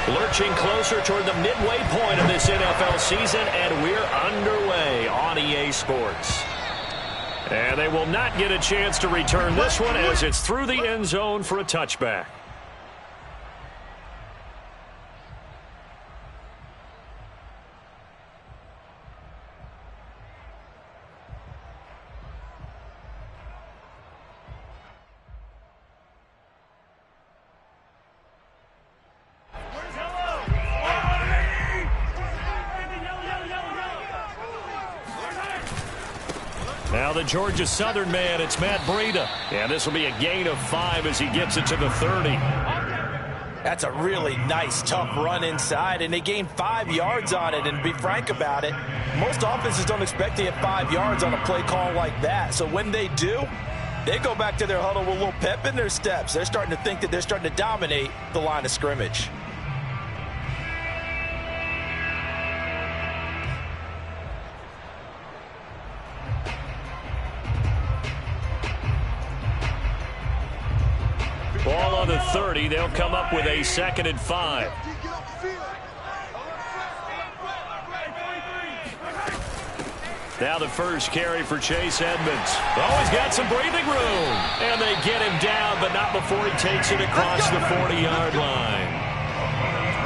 Lurching closer toward the midway point of this NFL season, and we're underway on EA Sports. And they will not get a chance to return this one as it's through the end zone for a touchback. Now the Georgia Southern man, it's Matt Breida. And this will be a gain of 5 as he gets it to the 30. That's a really nice, tough run inside, and they gained 5 yards on it. And to be frank about it, most offenses don't expect to get 5 yards on a play call like that. So when they do, they go back to their huddle with a little pep in their steps. They're starting to think that they're starting to dominate the line of scrimmage. Ball on the 30. They'll come up with a 2nd and 5. Now the first carry for Chase Edmonds. Oh, he's got some breathing room. And they get him down, but not before he takes it across the 40-yard line.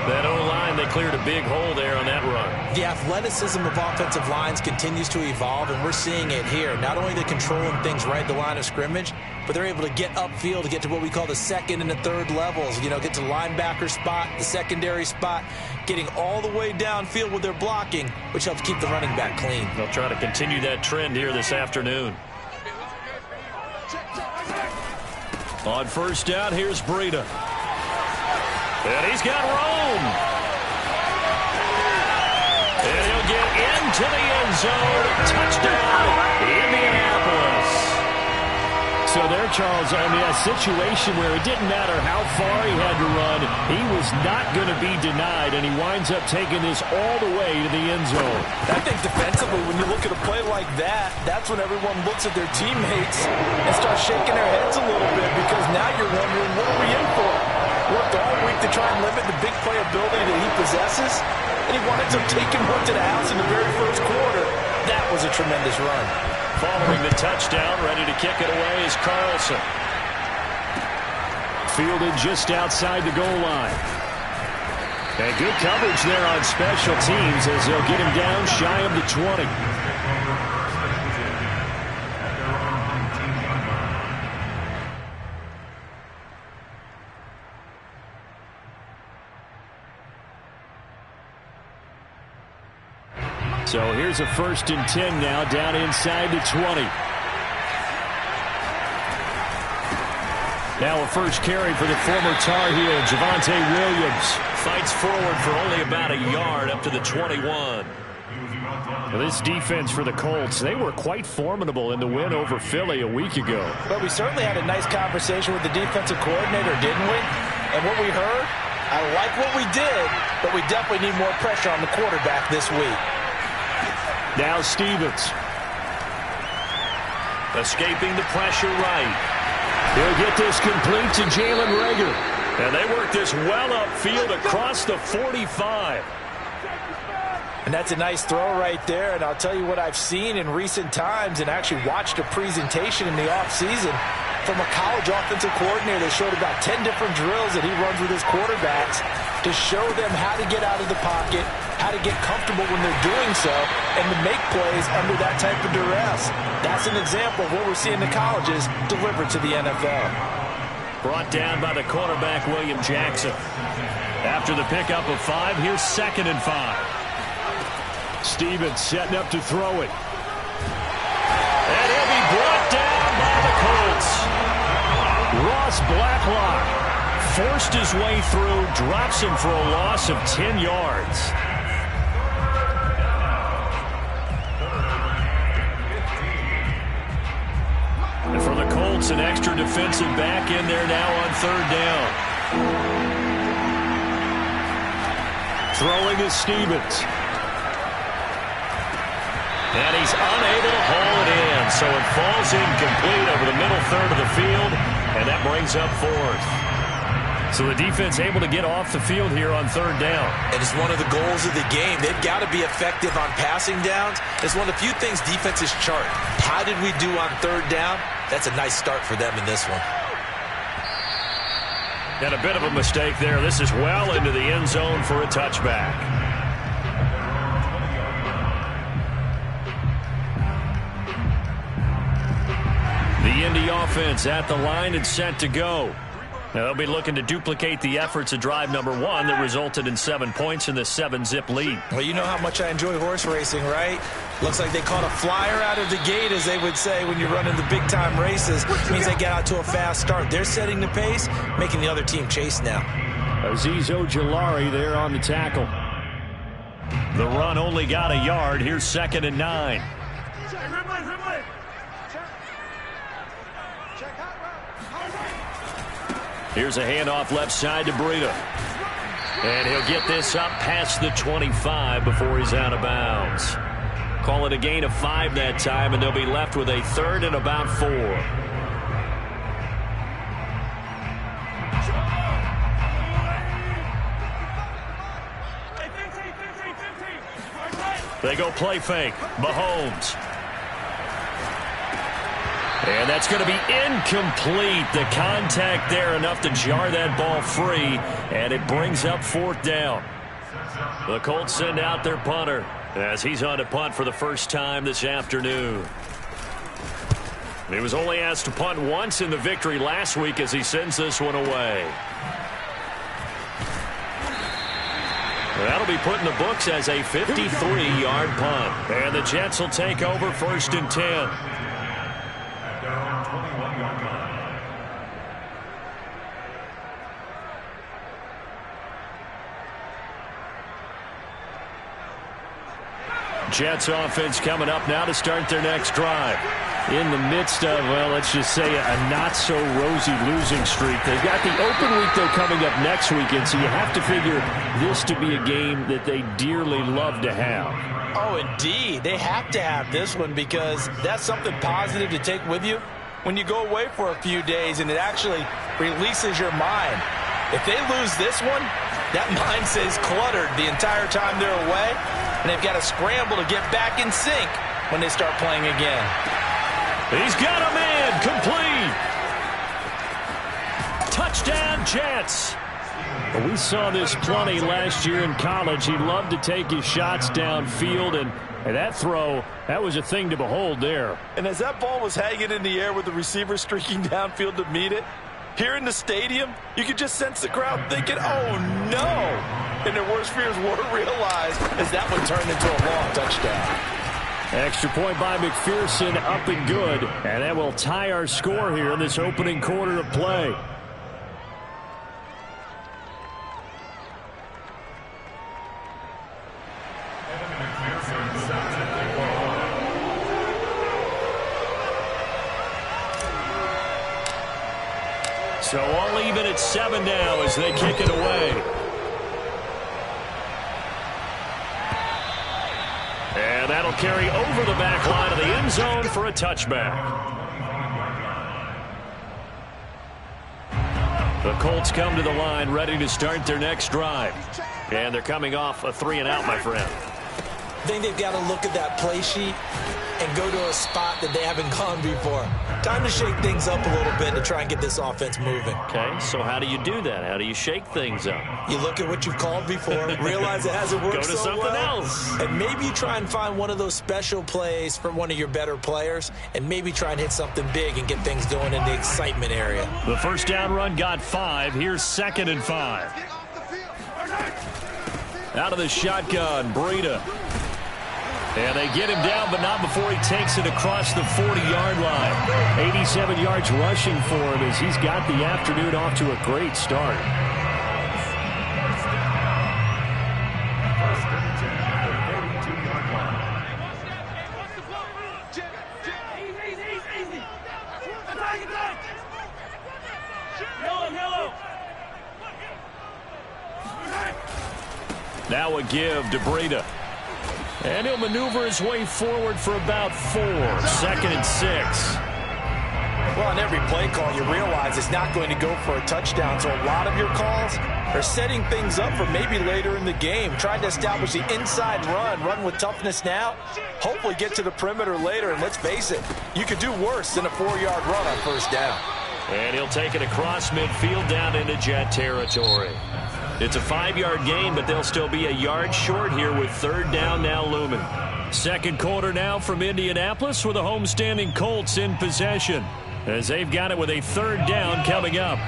That O-line, they cleared a big hole there on that run. The athleticism of offensive lines continues to evolve, and we're seeing it here. Not only they're controlling things right at the line of scrimmage, but they're able to get upfield to get to what we call the 2nd and the 3rd levels. You know, get to the linebacker spot, the secondary spot, getting all the way downfield with their blocking, which helps keep the running back clean. They'll try to continue that trend here this afternoon. On first down, here's Breida. And he's got room. And he'll get into the end zone. Touchdown, Indianapolis. So there, Charles, I mean, a situation where it didn't matter how far he had to run, he was not going to be denied, and he winds up taking this all the way to the end zone. I think defensively, when you look at a play like that, that's when everyone looks at their teammates and starts shaking their heads a little bit, because now you're wondering, what are we in for? Worked all week to try and limit the big play ability that he possesses, and he wanted to take him one to the house in the very first quarter. That was a tremendous run. Following the touchdown, ready to kick it away is Carlson. Fielded just outside the goal line. And good coverage there on special teams as they'll get him down shy of the 20. So here's a 1st and 10 now, down inside the 20. Now a first carry for the former Tar Heel, Javonte Williams. Fights forward for only about a yard up to the 21. Well, this defense for the Colts, they were quite formidable in the win over Philly a week ago. But we certainly had a nice conversation with the defensive coordinator, didn't we? And what we heard, I like what we did, but we definitely need more pressure on the quarterback this week. Now Stevens. Escaping the pressure right. He'll get this complete to Jalen Reagor. And they work this well upfield across the 45. And that's a nice throw right there. And I'll tell you what I've seen in recent times and actually watched a presentation in the offseason from a college offensive coordinator that showed about 10 different drills that he runs with his quarterbacks to show them how to get out of the pocket, how to get comfortable when they're doing so, and to make plays under that type of duress. That's an example of what we're seeing the colleges deliver to the NFL. Brought down by the cornerback, William Jackson. After the pickup of 5, here's 2nd and 5. Stevens setting up to throw it. And he'll be brought down by the Colts. Ross Blacklock forced his way through, drops him for a loss of 10 yards. And for the Colts, an extra defensive back in there now on 3rd down. Throwing is Stevens. And he's unable to haul it in, so it falls incomplete over the middle third of the field, and that brings up 4th. So the defense able to get off the field here on third down. And it's one of the goals of the game. They've got to be effective on passing downs. It's one of the few things defenses chart. How did we do on third down? That's a nice start for them in this one. And a bit of a mistake there. This is well into the end zone for a touchback. The Indy offense at the line and set to go. Now they'll be looking to duplicate the efforts of drive number 1 that resulted in 7 points in the 7-zip lead. Well, you know how much I enjoy horse racing, right? Looks like they caught a flyer out of the gate, as they would say when you're running the big-time races. It means they get out to a fast start. They're setting the pace, making the other team chase now. Azeez Ojulari there on the tackle. The run only got a yard. Here's 2nd and 9. Here's a handoff left side to Breida. And he'll get this up past the 25 before he's out of bounds. Call it a gain of 5 that time, and they'll be left with a 3rd and about 4. They go play fake. Mahomes. And that's going to be incomplete. The contact there enough to jar that ball free, and it brings up 4th down. The Colts send out their punter as he's on to punt for the first time this afternoon. He was only asked to punt once in the victory last week as he sends this one away. That'll be put in the books as a 53-yard punt. And the Jets will take over 1st and 10. Jets offense coming up now to start their next drive. In the midst of, well, let's just say a not-so-rosy losing streak. They've got the open week, though, coming up next weekend, so you have to figure this to be a game that they dearly love to have. Oh, indeed. They have to have this one because that's something positive to take with you when you go away for a few days, and it actually releases your mind. If they lose this one, that mind stays cluttered the entire time they're away, and they've got to scramble to get back in sync when they start playing again. He's got a man, complete. Touchdown, Jets. Well, we saw this plenty last year in college. He loved to take his shots downfield, and that throw, that was a thing to behold there. And as that ball was hanging in the air with the receiver streaking downfield to meet it, here in the stadium, you could just sense the crowd thinking, oh, no. And their worst fears were realized as that one turned into a long touchdown. Extra point by McPherson, up and good. And that will tie our score here in this opening quarter of play. So all even at 7 now as they kick it away. And that'll carry over the back line of the end zone for a touchback. The Colts come to the line ready to start their next drive. And they're coming off a 3-and-out, my friend. I think they've got to look at that play sheet and go to a spot that they haven't gone before. Time to shake things up a little bit to try and get this offense moving. Okay, so how do you do that? How do you shake things up? You look at what you've called before, realize it hasn't worked so well. Go to something else. And maybe you try and find one of those special plays from one of your better players, and maybe try and hit something big and get things going in the excitement area. The first down run got 5. Here's 2nd and 5. Out of the shotgun, Breida. And they get him down, but not before he takes it across the 40-yard line. 87 yards rushing for him as he's got the afternoon off to a great start. Now a give to Breida. And he'll maneuver his way forward for about 4. 2nd and 6. Well, on every play call, you realize it's not going to go for a touchdown, so a lot of your calls are setting things up for maybe later in the game, trying to establish the inside run with toughness now, hopefully get to the perimeter later, and let's face it, you could do worse than a 4-yard run on first down. And he'll take it across midfield down into Jet territory. It's a 5-yard gain, but they'll still be a yard short here with third down now looming. Second quarter now from Indianapolis with the homestanding Colts in possession, as they've got it with a third down coming up.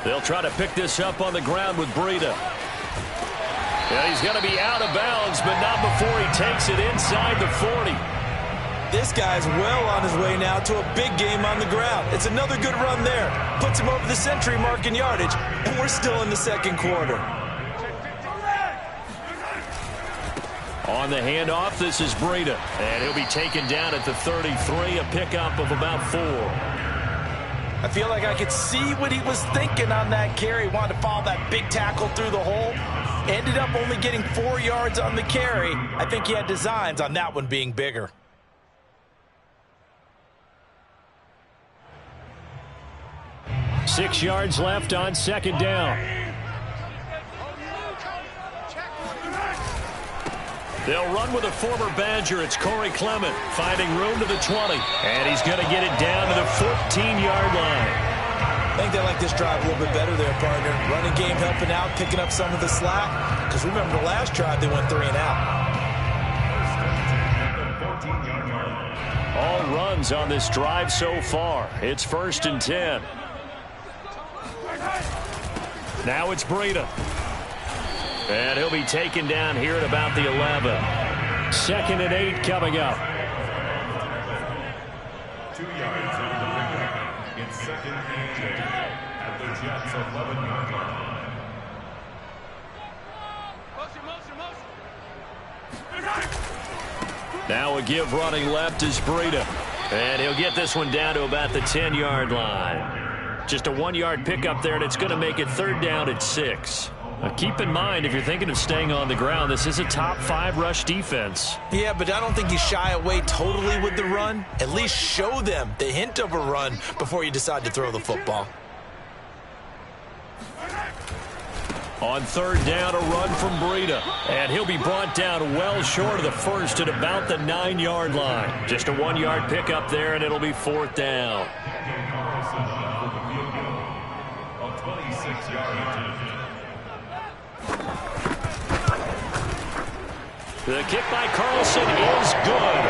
They'll try to pick this up on the ground with Breida. Yeah, he's going to be out of bounds, but not before he takes it inside the 40. This guy's well on his way now to a big game on the ground. It's another good run there. Puts him over the century mark in yardage, and we're still in the second quarter. On the handoff, this is Breida, and he'll be taken down at the 33, a pickup of about 4. I feel like I could see what he was thinking on that carry. Wanted to follow that big tackle through the hole. Ended up only getting 4 yards on the carry. I think he had designs on that one being bigger. Six yards left on second down. They'll run with a former Badger. It's Corey Clement finding room to the 20. And he's going to get it down to the 14-yard line. I think they like this drive a little bit better there, partner. Running game helping out, picking up some of the slack. Because remember the last drive, they went 3 and out. All runs on this drive so far. It's 1st and 10. Now it's Breida. And he'll be taken down here at about the 11. 2nd and 8 coming up. 2 yards on the pickup. It's 2nd and 8 at the Jets' 11-yard line. Now a give running left is Breida. And he'll get this one down to about the 10-yard line. Just a 1-yard pickup there, and it's going to make it third down at 6. Now keep in mind, if you're thinking of staying on the ground, this is a top 5 rush defense. Yeah, but I don't think you shy away totally with the run. At least show them the hint of a run before you decide to throw the football. On third down, a run from Breida. And he'll be brought down well short of the first at about the 9-yard line. Just a 1-yard pickup there, and it'll be 4th down. The kick by Carlson is good.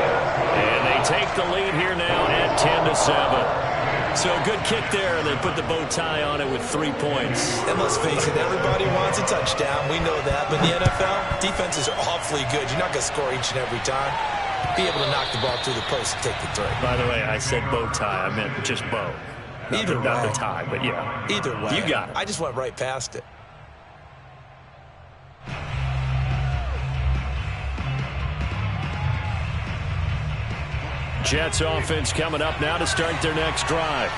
And they take the lead here now at 10-7. So a good kick there, and they put the bow tie on it with 3 points. And let's face it, everybody wants a touchdown. We know that. But in the NFL, defenses are awfully good. You're not going to score each and every time. Be able to knock the ball through the post and take the throw. By the way, I said bow tie. I meant just bow. Not the tie, but yeah. Either way. You got it. I just went right past it. Jets offense coming up now to start their next drive.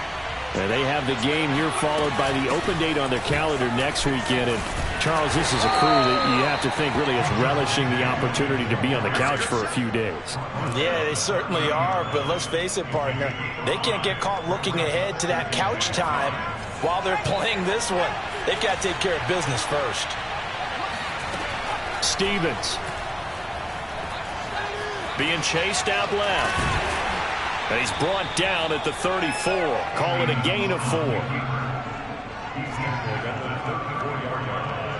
And they have the game here followed by the open date on their calendar next weekend. And, Charles, this is a crew that you have to think really is relishing the opportunity to be on the couch for a few days. Yeah, they certainly are. But let's face it, partner, they can't get caught looking ahead to that couch time while they're playing this one. They've got to take care of business first. Stevens. Being chased out left. And he's brought down at the 34. Call it a gain of 4.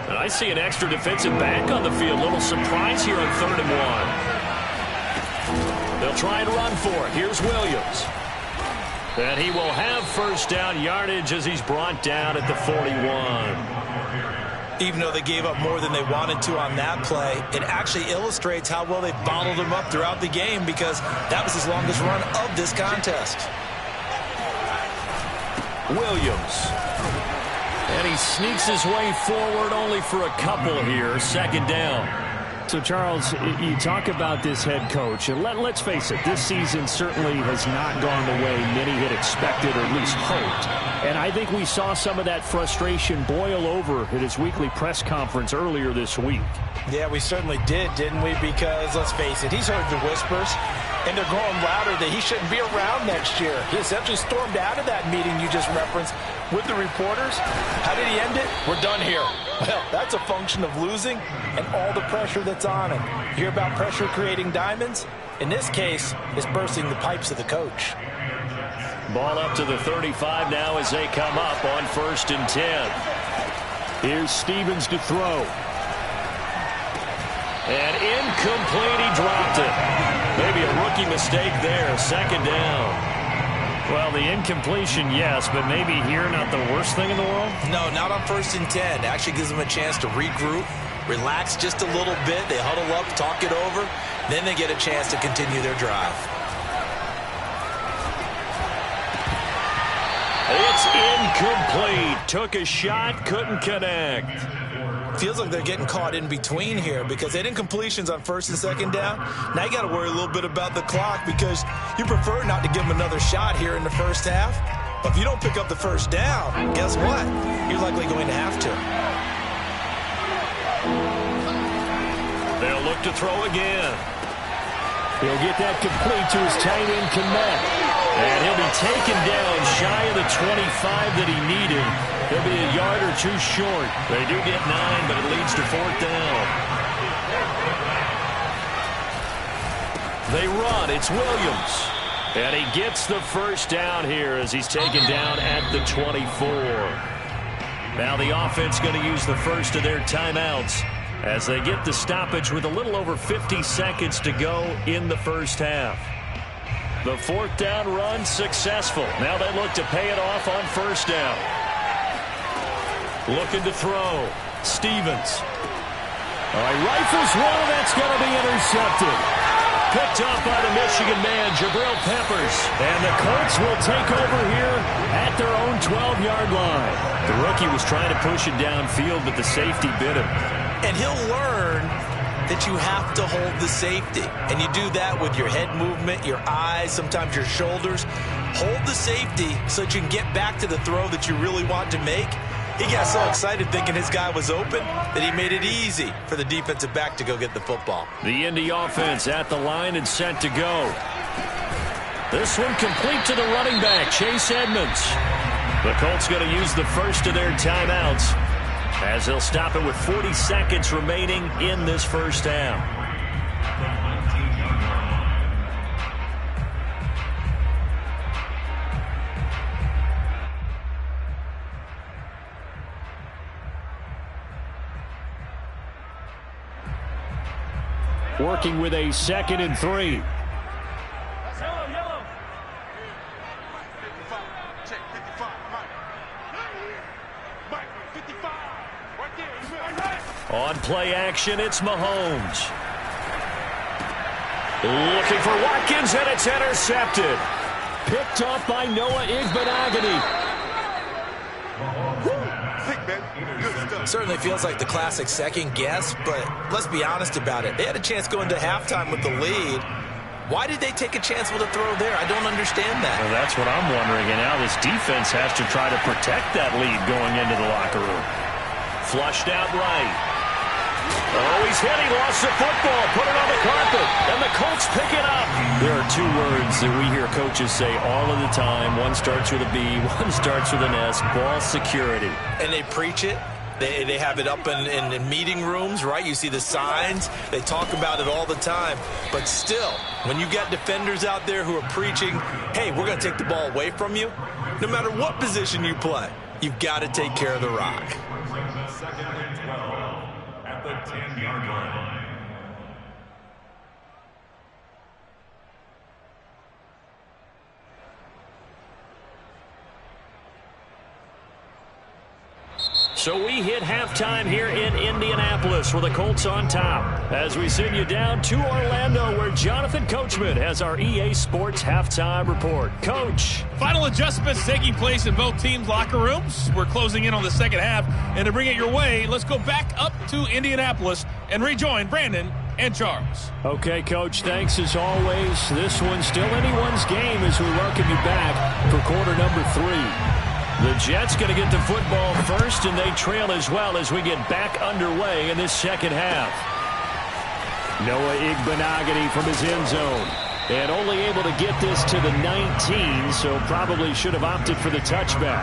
And I see an extra defensive back on the field. Little surprise here on 3rd and 1. They'll try and run for it. Here's Williams. And he will have first down yardage as he's brought down at the 41. Even though they gave up more than they wanted to on that play, it actually illustrates how well they bottled him up throughout the game because that was his longest run of this contest. Williams. And he sneaks his way forward only for a couple here. 2nd down. So, Charles, you talk about this head coach, and let's face it, this season certainly has not gone the way many had expected or at least hoped. And I think we saw some of that frustration boil over at his weekly press conference earlier this week. Yeah, we certainly did, didn't we? Because, let's face it, he's heard the whispers, and they're growing louder that he shouldn't be around next year. He essentially stormed out of that meeting you just referenced with the reporters. How did he end it? We're done here. Well, that's a function of losing and all the pressure that's on him. You hear about pressure creating diamonds? In this case, it's bursting the pipes of the coach. Ball up to the 35 now as they come up on 1st and 10. Here's Stevens to throw. And incomplete, he dropped it. Maybe a rookie mistake there, 2nd down. Well, the incompletion, yes, but maybe here not the worst thing in the world? No, not on 1st and 10. It actually gives them a chance to regroup, relax just a little bit. They huddle up, talk it over. Then they get a chance to continue their drive. It's incomplete. Took a shot, couldn't connect. Feels like they're getting caught in between here because they did incompletions on 1st and 2nd down. Now you got to worry a little bit about the clock because you prefer not to give them another shot here in the first half. But if you don't pick up the 1st down, guess what? You're likely going to have to. They'll look to throw again. He'll get that complete to his tight end Connect. And he'll be taken down shy of the 25 that he needed. He'll be a yard or two short. They do get 9, but it leads to 4th down. They run. It's Williams. And he gets the 1st down here as he's taken down at the 24. Now the offense going to use the first of their timeouts as they get the stoppage with a little over 50 seconds to go in the first half. The 4th down run successful. Now they look to pay it off on 1st down. Looking to throw. Stevens. All right, rifles one. That's going to be intercepted. Picked up by the Michigan man, Jabril Peppers. And the Colts will take over here at their own 12-yard line. The rookie was trying to push it downfield, but the safety bit him. And he'll learn that you have to hold the safety. And you do that with your head movement, your eyes, sometimes your shoulders. Hold the safety so that you can get back to the throw that you really want to make. He got so excited thinking his guy was open that he made it easy for the defensive back to go get the football. The Indy offense at the line and set to go. This one complete to the running back, Chase Edmonds. The Colts going to use the first of their timeouts as they'll stop it with 40 seconds remaining in this first half. Working with a 2nd and 3. On play action, it's Mahomes. Looking for Watkins, and it's intercepted. Picked off by Noah Igbenogany. Certainly feels like the classic second guess, but let's be honest about it. They had a chance going to halftime with the lead. Why did they take a chance with a throw there? I don't understand that. Well, that's what I'm wondering, and now this defense has to try to protect that lead going into the locker room. Flushed out right. Oh, he's hit. He lost the football. Put it on the carpet. And the Colts pick it up. There are two words that we hear coaches say all of the time. One starts with a B, one starts with an S. Ball security. And they preach it. They have it up in meeting rooms, right? You see the signs. They talk about it all the time. But still, when you got defenders out there who are preaching, hey, we're going to take the ball away from you, no matter what position you play, you've got to take care of the rock. 2nd and 12 at the 10-yard line. So we hit halftime here in Indianapolis with the Colts on top. As we send you down to Orlando, where Jonathan Coachman has our EA Sports halftime report. Coach. Final adjustments taking place in both teams' locker rooms. We're closing in on the second half. And to bring it your way, let's go back up to Indianapolis and rejoin Brandon and Charles. Okay, Coach, thanks as always. This one's still anyone's game as we welcome you back for quarter number 3. The Jets going to get the football first, and they trail as well as we get back underway in this second half. Noah Igbenogany from his end zone. And only able to get this to the 19, so probably should have opted for the touchback.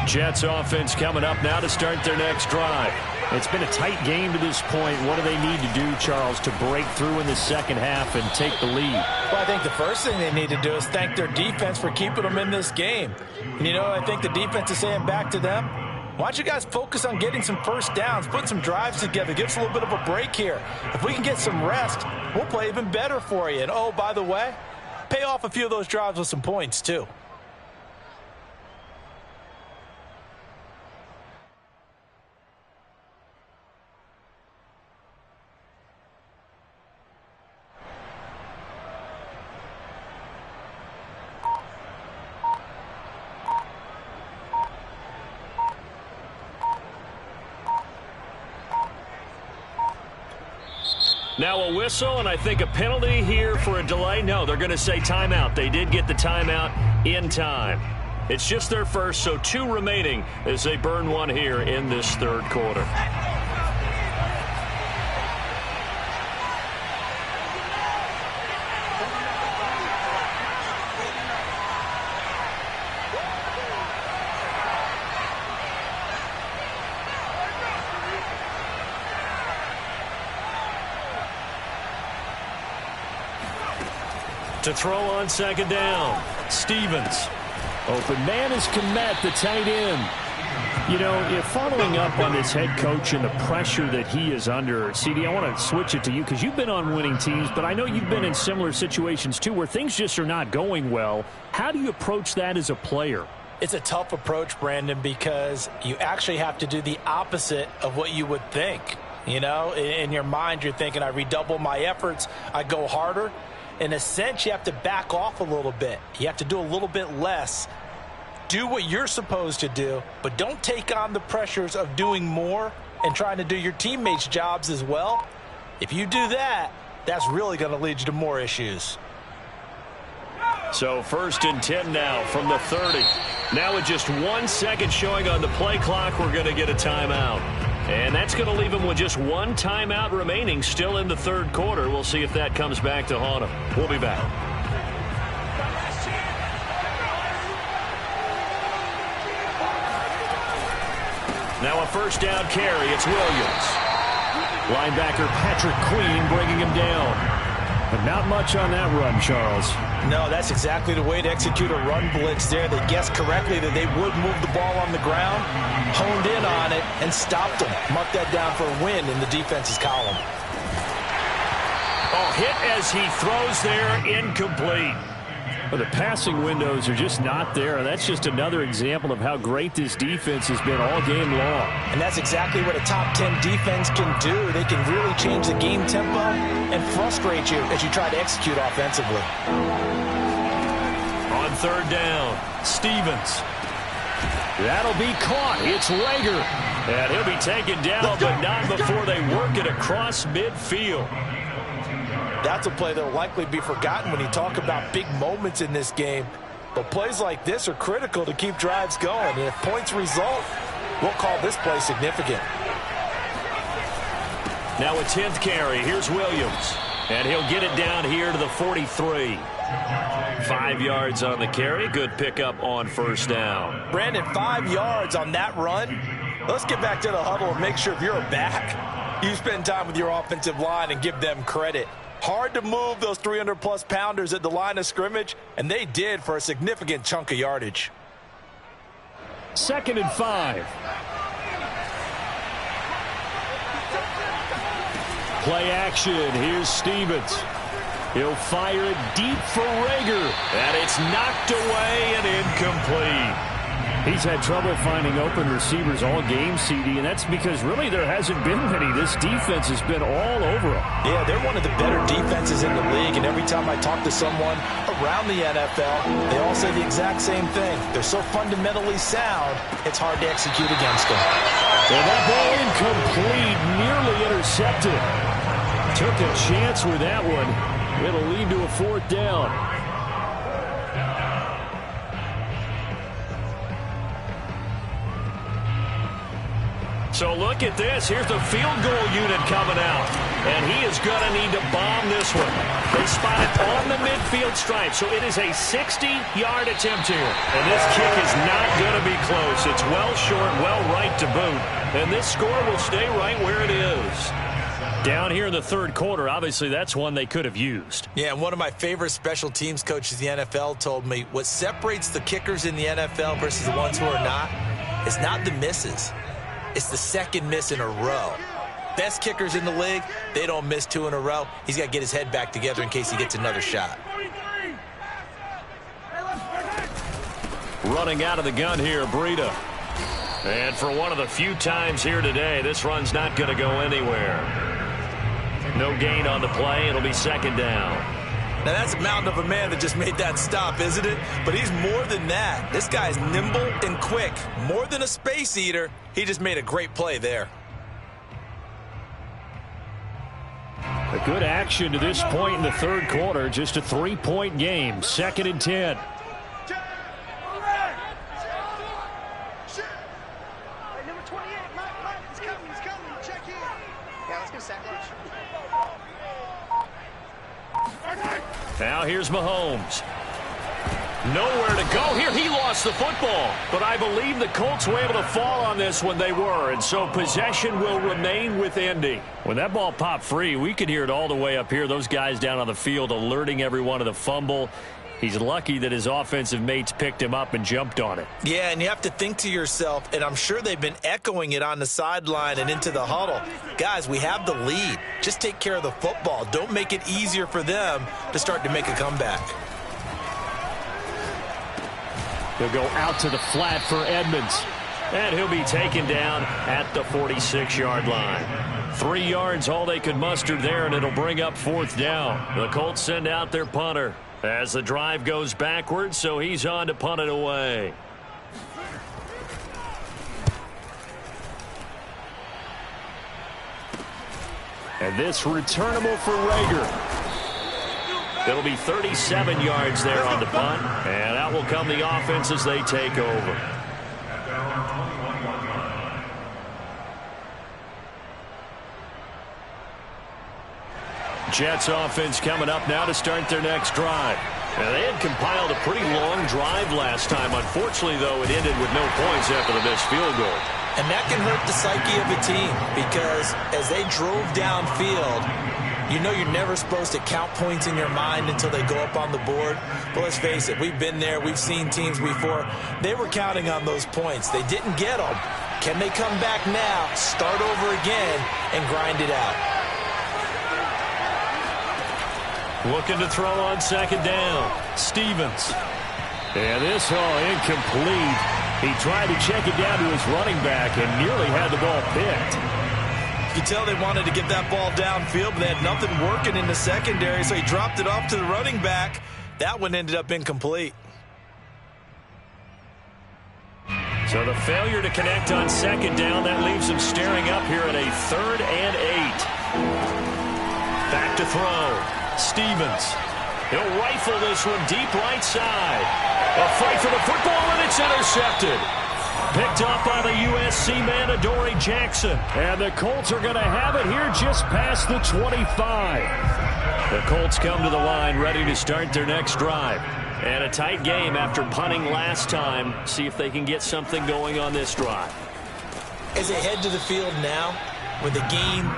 Jets offense coming up now to start their next drive. It's been a tight game to this point. What do they need to do, Charles, to break through in the second half and take the lead? Well, I think the first thing they need to do is thank their defense for keeping them in this game. And, you know, I think the defense is saying back to them, why don't you guys focus on getting some first downs, put some drives together, give us a little bit of a break here. If we can get some rest, we'll play even better for you. And, oh, by the way, pay off a few of those drives with some points, too. Now a whistle, and I think a penalty here for a delay. No, they're going to say timeout. They did get the timeout in time. It's just their first, so 2 remaining as they burn one here in this third quarter. To throw on second down, Stevens. Open man is Kmet, the tight end. You know, if following up on this head coach and the pressure that he is under, CD, I want to switch it to you because you've been on winning teams, but I know you've been in similar situations too where things just are not going well. How do you approach that as a player? It's a tough approach, Brandon, because you actually have to do the opposite of what you would think. You know, in your mind, you're thinking, I redouble my efforts, I go harder. In a sense, you have to back off a little bit. You have to do a little bit less. Do what you're supposed to do, but don't take on the pressures of doing more and trying to do your teammates' jobs as well. If you do that, that's really going to lead you to more issues. So 1st and 10 now from the 30. Now with just 1 second showing on the play clock, we're going to get a timeout. And that's going to leave them with just 1 timeout remaining still in the third quarter. We'll see if that comes back to haunt them. We'll be back. Now a first down carry. It's Williams. Linebacker Patrick Queen bringing him down. But not much on that run, Charles. No, that's exactly the way to execute a run blitz there. They guessed correctly that they would move the ball on the ground, honed in on it, and stopped them. Mark that down for a win in the defense's column. Oh, hit as he throws there, incomplete. Well, the passing windows are just not there. That's just another example of how great this defense has been all game long. And that's exactly what a top 10 defense can do. They can really change the game tempo and frustrate you as you try to execute offensively. On third down, Stevens. That'll be caught. It's Rager. And he'll be taken down, but not before they work it across midfield. That's a play that will likely be forgotten when you talk about big moments in this game. But plays like this are critical to keep drives going. And if points result, we'll call this play significant. Now a 10th carry. Here's Williams. And he'll get it down here to the 43. 5 yards on the carry. Good pickup on first down. Brandon, 5 yards on that run. Let's get back to the huddle and make sure if you're a back, you spend time with your offensive line and give them credit. Hard to move those 300-plus pounders at the line of scrimmage, and they did for a significant chunk of yardage. 2nd and 5. Play action. Here's Stevens. He'll fire it deep for Rager. And it's knocked away and incomplete. He's had trouble finding open receivers all game, CD, and that's because really there hasn't been many. This defense has been all over them. Yeah, they're one of the better defenses in the league, and every time I talk to someone around the NFL, they all say the exact same thing. They're so fundamentally sound, it's hard to execute against them. And that ball incomplete, nearly intercepted. Took a chance with that one. It'll lead to a 4th down. So look at this. Here's the field goal unit coming out. And he is going to need to bomb this one. They spot it on the midfield stripe. So it is a 60-yard attempt here. And this kick is not going to be close. It's well short, well right to boot. And this score will stay right where it is. Down here in the 3rd quarter, obviously that's one they could have used. Yeah, and one of my favorite special teams coaches in the NFL told me what separates the kickers in the NFL versus the ones who are not is not the misses. It's the second miss in a row. Best kickers in the league, they don't miss 2 in a row. He's got to get his head back together in case he gets another shot. Running out of the gun here, Breida. And for one of the few times here today, this run's not going to go anywhere. No gain on the play. It'll be 2nd down. Now, that's a mountain of a man that just made that stop, isn't it? But he's more than that. This guy's nimble and quick. More than a space eater. He just made a great play there. A good action to this point in the 3rd quarter. Just a 3-point game. 2nd and 10. Now here's Mahomes. Nowhere to go here. He lost the football. But I believe the Colts were able to fall on this when they were. And so possession will remain with Indy. When that ball popped free, we could hear it all the way up here. Those guys down on the field alerting everyone of the fumble. He's lucky that his offensive mates picked him up and jumped on it. Yeah, and you have to think to yourself, and I'm sure they've been echoing it on the sideline and into the huddle. Guys, we have the lead. Just take care of the football. Don't make it easier for them to start to make a comeback. He'll go out to the flat for Edmonds. And he'll be taken down at the 46-yard line. 3 yards, all they could muster there, and it'll bring up 4th down. The Colts send out their punter as the drive goes backwards, so he's on to punt it away. And this returnable for Rager. It'll be 37 yards there on the punt, and out will come the offense as they take over. Jets offense coming up now to start their next drive. Now, they had compiled a pretty long drive last time. Unfortunately, though, it ended with no points after the missed field goal. And that can hurt the psyche of a team because as they drove downfield, you know you're never supposed to count points in your mind until they go up on the board. But let's face it, we've been there. We've seen teams before. They were counting on those points. They didn't get them. Can they come back now, start over again, and grind it out? Looking to throw on 2nd down. Stevens. And this incomplete. He tried to check it down to his running back and nearly had the ball picked. You can tell they wanted to get that ball downfield, but they had nothing working in the secondary, so he dropped it off to the running back. That one ended up incomplete. So the failure to connect on 2nd down, that leaves them staring up here at a 3rd and 8. Back to throw. Stevens. He'll rifle this one deep right side. A fight for the football, and it's intercepted. Picked up by the USC man, Adoree Jackson. And the Colts are going to have it here just past the 25. The Colts come to the line ready to start their next drive. And a tight game after punting last time. See if they can get something going on this drive. As they head to the field now, with the game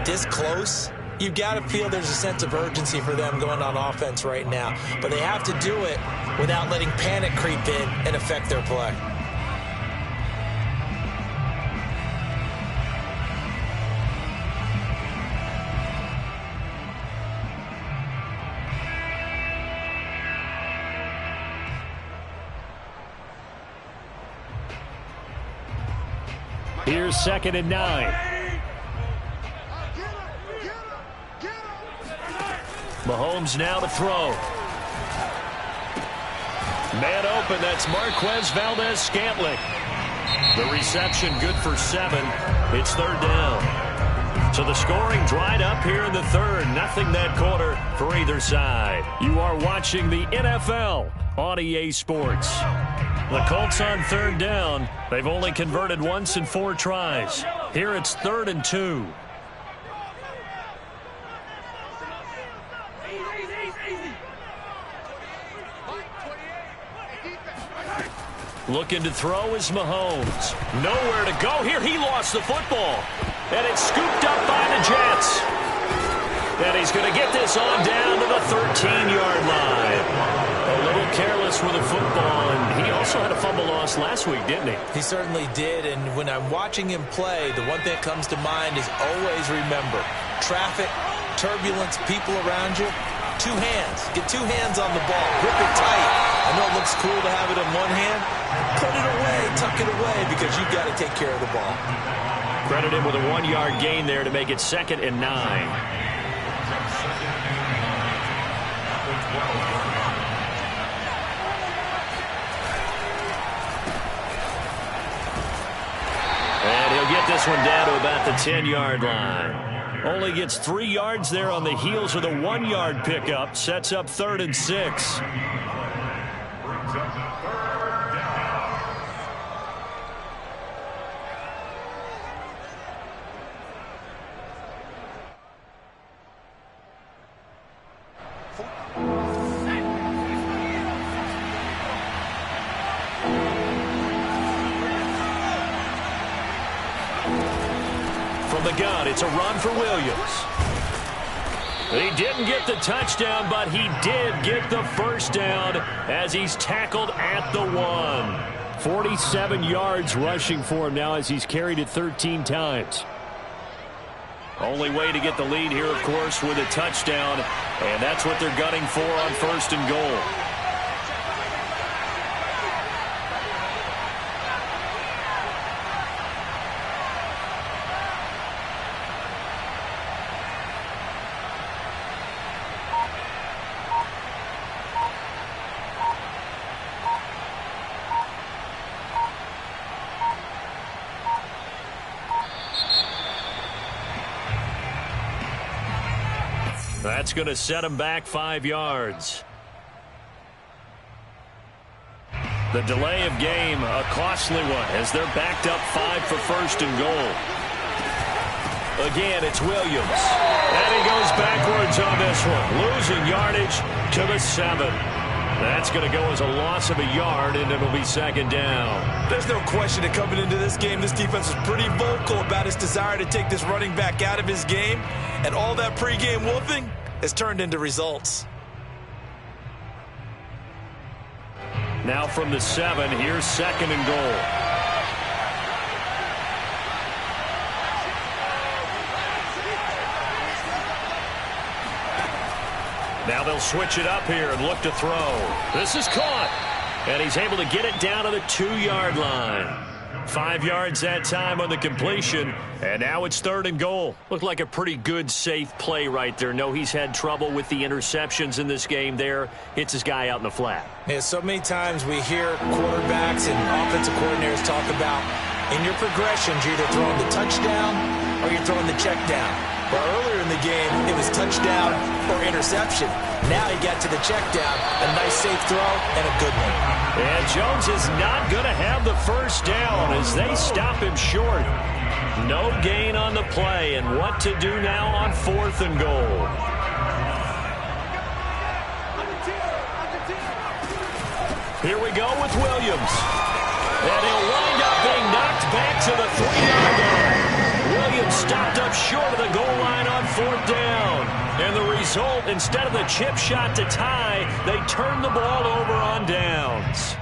this close, you've got to feel there's a sense of urgency for them going on offense right now. But they have to do it without letting panic creep in and affect their play. Here's 2nd and 9. Mahomes now to throw. Man open, that's Marquez Valdez-Scantling. The reception good for 7. It's 3rd down. So the scoring dried up here in the 3rd. Nothing that quarter for either side. You are watching the NFL on EA Sports. The Colts on 3rd down. They've only converted once in 4 tries. Here it's 3rd and 2. Looking to throw is Mahomes. Nowhere to go here. He lost the football. And it's scooped up by the Jets. And he's going to get this on down to the 13-yard line. A little careless with the football. And he also had a fumble loss last week, didn't he? He certainly did. And when I'm watching him play, the one thing that comes to mind is always remember, traffic, turbulence, people around you. 2 hands. Get 2 hands on the ball. Grip it tight. I know it looks cool to have it in one hand. Put it away. Tuck it away because you've got to take care of the ball. Credit him with a 1-yard gain there to make it 2nd and 9. And he'll get this one down to about the 10-yard line. Only gets 3 yards there on the heels of the 1-yard pickup. Sets up 3rd and 6. From the gun, it's a run for Williams. He didn't get the touchdown, but he did get the first down as he's tackled at the 1. 47 yards rushing for him now as he's carried it 13 times. Only way to get the lead here, of course, with a touchdown, and that's what they're gunning for on 1st and goal. That's going to set him back 5 yards. The delay of game, a costly one, as they're backed up 5 for 1st and goal. Again, it's Williams. And he goes backwards on this one, losing yardage to the 7. That's going to go as a loss of a yard, and it'll be 2nd down. There's no question that coming into this game, this defense is pretty vocal about its desire to take this running back out of his game, and all that pregame wolfing has turned into results. Now from the 7, here's 2nd and goal. Now they'll switch it up here and look to throw. This is caught, and he's able to get it down to the 2-yard line. 5 yards that time on the completion, and now it's 3rd and goal. Looked like a pretty good, safe play right there. No, he's had trouble with the interceptions in this game there. Hits his guy out in the flat. Yeah, so many times we hear quarterbacks and offensive coordinators talk about in your progressions, you're either throwing the touchdown or you're throwing the check down. But earlier in the game, it was touchdown or interception. Now he got to the check down, a nice safe throw, and a good one. And Jones is not going to have the first down as they stop him short. No gain on the play, and what to do now on 4th and goal. Here we go with Williams. And he'll wind up being knocked back to the 3-yard line. Williams stopped up short of the goal line on 4th down. And the result, instead of the chip shot to tie, they turn the ball over on downs.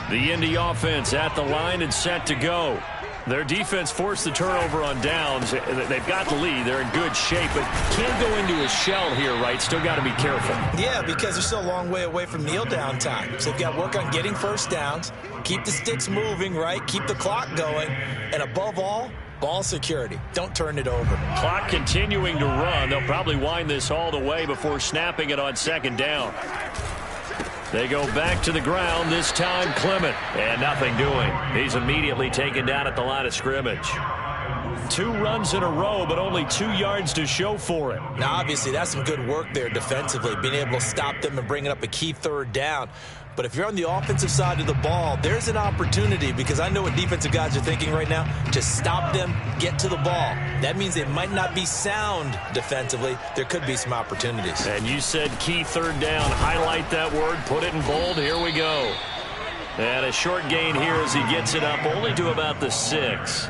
The Indy offense at the line and set to go. Their defense forced the turnover on downs. They've got the lead. They're in good shape, but can't go into a shell here, right? Still got to be careful. Yeah, because they're still a long way away from kneel down time. So they've got to work on getting first downs, keep the sticks moving, right? Keep the clock going, and above all, ball security. Don't turn it over. Clock continuing to run. They'll probably wind this all the way before snapping it on second down. They go back to the ground, this time Clement, and nothing doing. He's immediately taken down at the line of scrimmage. 2 runs in a row, but only 2 yards to show for it. Now, obviously, that's some good work there defensively, being able to stop them and bringing up a key third down. But if you're on the offensive side of the ball, there's an opportunity, because I know what defensive guys are thinking right now, to stop them, get to the ball. That means they might not be sound defensively. There could be some opportunities. And you said key third down. Highlight that word. Put it in bold. Here we go. And a short gain here as he gets it up only to about the 6.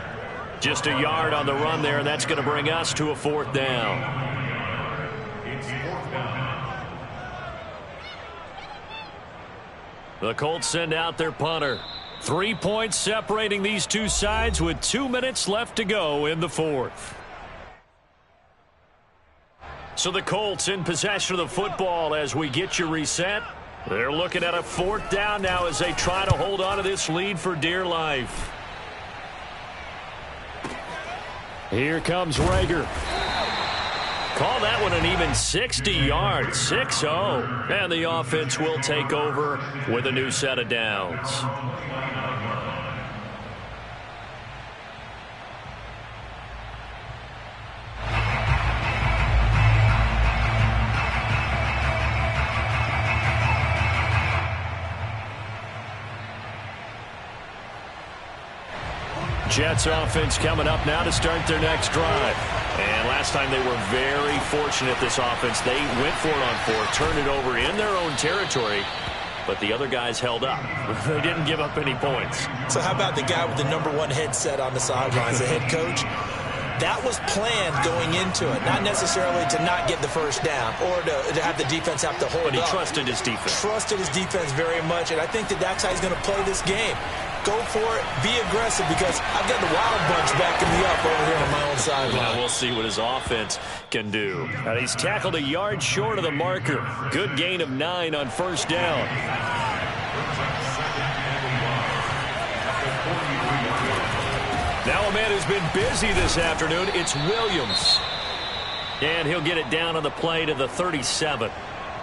Just a yard on the run there, and that's going to bring us to a 4th down. The Colts send out their punter. 3 points separating these two sides with 2 minutes left to go in the 4th. So the Colts in possession of the football as we get you reset. They're looking at a 4th down now as they try to hold on to this lead for dear life. Here comes Rager. Call that one an even 60 yards, 6-0. And the offense will take over with a new set of downs. Jets offense coming up now to start their next drive. And last time they were very fortunate, this offense. They went for it on 4th, turned it over in their own territory, but the other guys held up. They didn't give up any points. So how about the guy with the #1 headset on the sidelines, the head coach? That was planned going into it, not necessarily to not get the first down or to have the defense have to hold up. But he trusted his defense. Trusted his defense very much, and I think that's how he's going to play this game. Go for it, be aggressive, because I've got the wild bunch backing me up over here on my own sideline. Well, we'll see what his offense can do. And he's tackled a yard short of the marker. Good gain of 9 on first down. Now a man who's been busy this afternoon, it's Williams. And he'll get it down on the play to the 37.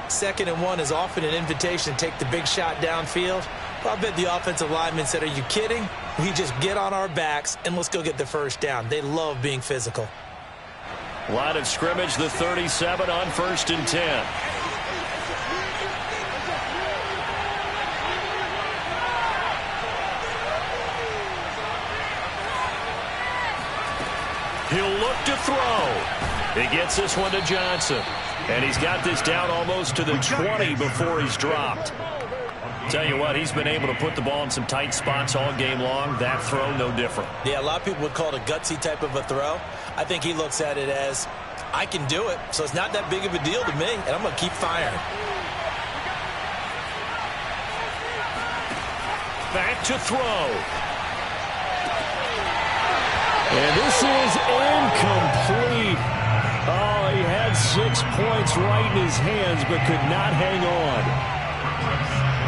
2nd and 1 is often an invitation to take the big shot downfield. I bet the offensive lineman said, are you kidding? We just get on our backs and let's go get the first down. They love being physical. Line of scrimmage, the 37 on 1st and 10. He'll look to throw. He gets this one to Johnson. And he's got this down almost to the 20 before he's dropped. Tell you what, he's been able to put the ball in some tight spots all game long. That throw, no different. Yeah, a lot of people would call it a gutsy type of a throw. I think he looks at it as, I can do it, so it's not that big of a deal to me, and I'm going to keep firing. Back to throw. And this is incomplete. Oh, he had 6 points right in his hands, but could not hang on.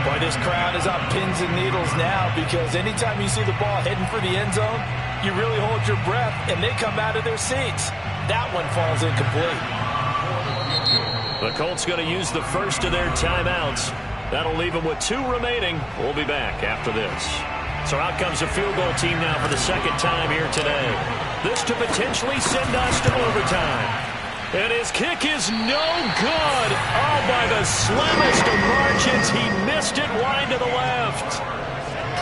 Boy, this crowd is on pins and needles now, because anytime you see the ball heading for the end zone, you really hold your breath, and they come out of their seats. That one falls incomplete. The Colts going to use the first of their timeouts. That'll leave them with 2 remaining. We'll be back after this. So out comes the field goal team now for the 2nd time here today. This to potentially send us to overtime. And his kick is no good. Oh, by the slimmest of margins, he missed it wide to the left.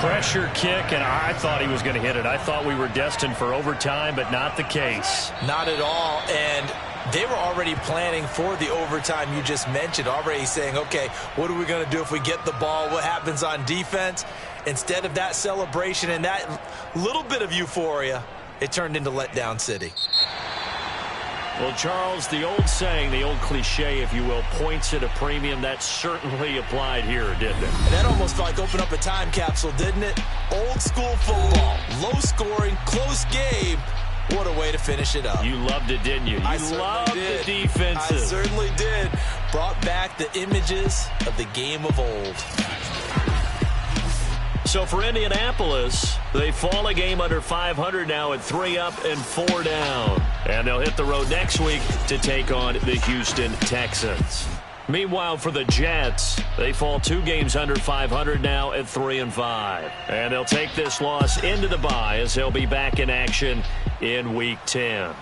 Pressure kick, and I thought he was going to hit it. I thought we were destined for overtime, but not the case. Not at all, and they were already planning for the overtime you just mentioned, already saying, okay, what are we going to do if we get the ball? What happens on defense? Instead of that celebration and that little bit of euphoria, it turned into letdown city. Well, Charles, the old saying, the old cliche, if you will, points at a premium, that certainly applied here, didn't it? And that almost felt like opened up a time capsule, didn't it? Old school football, low scoring, close game. What a way to finish it up. You loved it, didn't you? You loved the defensive. I certainly did. Brought back the images of the game of old. So for Indianapolis, they fall a game under 500 now at 3 up and 4 down. And they'll hit the road next week to take on the Houston Texans. Meanwhile, for the Jets, they fall 2 games under 500 now at 3 and 5. And they'll take this loss into the bye as they'll be back in action in Week 10.